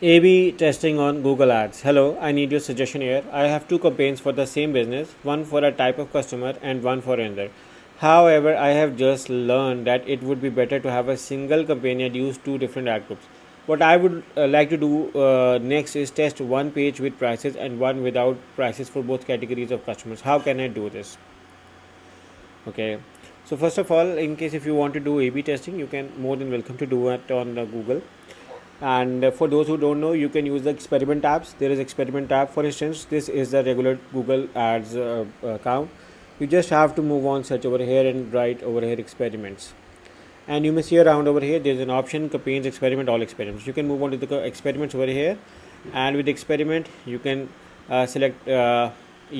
A/B testing on Google Ads. Hello, I need your suggestion here. I have two campaigns for the same business, one for a type of customer and one for another. However, I have just learned that it would be better to have a single campaign and use two different ad groups. What I would like to do next is test one page with prices and one without prices for both categories of customers. How can I do this? Okay. So first of all, in case if you want to do A/B testing, you can more than welcome to do it on Google. And for those who don't know, you can use the experiment tabs. There is experiment tab. For instance, this is the regular Google Ads account. You just have to move on, search over here and write over here experiments, and you may see around over here there's an option campaigns, experiment, all experiments. You can move on to the experiments over here, and with experiment you can select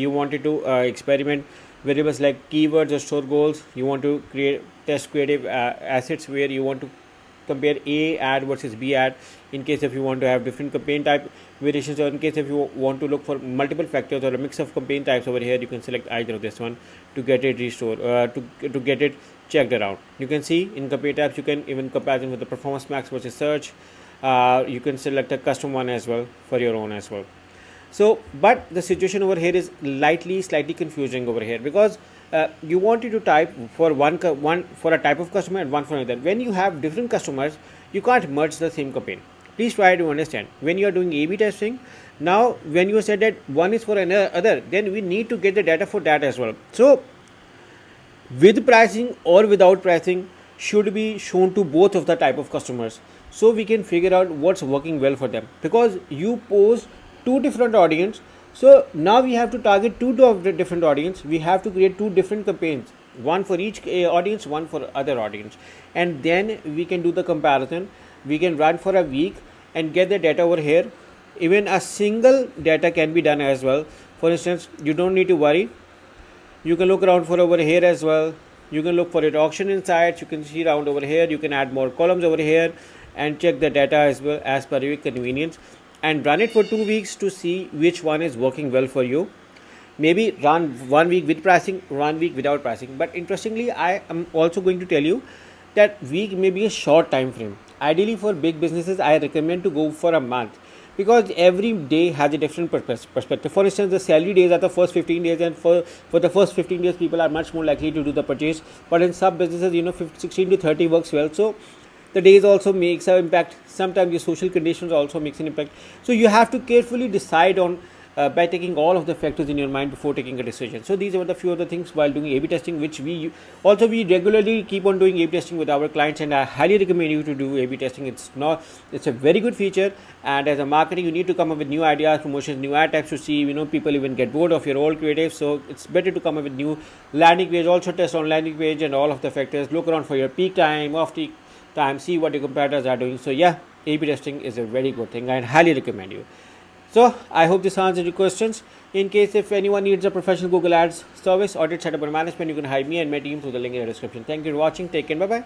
you wanted to experiment variables like keywords or store goals. You want to create test creative assets where you want to compare A ad versus B ad, in case if you want to have different campaign type variations, or in case if you want to look for multiple factors or a mix of campaign types. Over here you can select either of this one to get it restored, to get it checked around. You can see in campaign types you can even comparison with the performance max versus search. You can select a custom one as well for your own as well. So but the situation over here is slightly confusing over here, because you wanted to type for one for a type of customer and one for another. When you have different customers, you can't merge the same campaign. Please try to understand when you are doing A/B testing. Now when you said that one is for another, then we need to get the data for that as well. So with pricing or without pricing should be shown to both of the type of customers, so we can figure out what's working well for them, because you pose two different audience. So now we have to target two different audience. We have to create two different campaigns, one for each audience, one for other audience, and then we can do the comparison. We can run for a week and get the data over here. Even a single data can be done as well. For instance, you don't need to worry. You can look around for over here as well. You can look for it auction insights. You can see around over here. You can add more columns over here and check the data as well as per your convenience, and run it for 2 weeks to see which one is working well for you. Maybe run 1 week with pricing, 1 week without pricing. But interestingly, I am also going to tell you that week may be a short time frame. Ideally for big businesses, I recommend to go for a month, because every day has a different perspective. For instance, the salary days are the first 15 days, and for the first 15 days people are much more likely to do the purchase. But in some businesses, 16 to 30 works well. So the days also makes an impact. Sometimes your social conditions also makes an impact. So you have to carefully decide on by taking all of the factors in your mind before taking a decision. So these are the few of the things while doing A/B testing, which we regularly keep on doing A/B testing with our clients, and I highly recommend you to do A/B testing. It's a very good feature, and as a marketing you need to come up with new ideas, promotions, new ad types to see. People even get bored of your old creative, so it's better to come up with new landing page. Also test on landing page and all of the factors. Look around for your peak time, off peak time, see what your competitors are doing. So yeah, A/B testing is a very good thing. I highly recommend you. So I hope this answered your questions. In case if anyone needs a professional Google Ads service, audit, setup, or management, you can hire me and my team through the link in the description. Thank you for watching. Take care. Bye bye.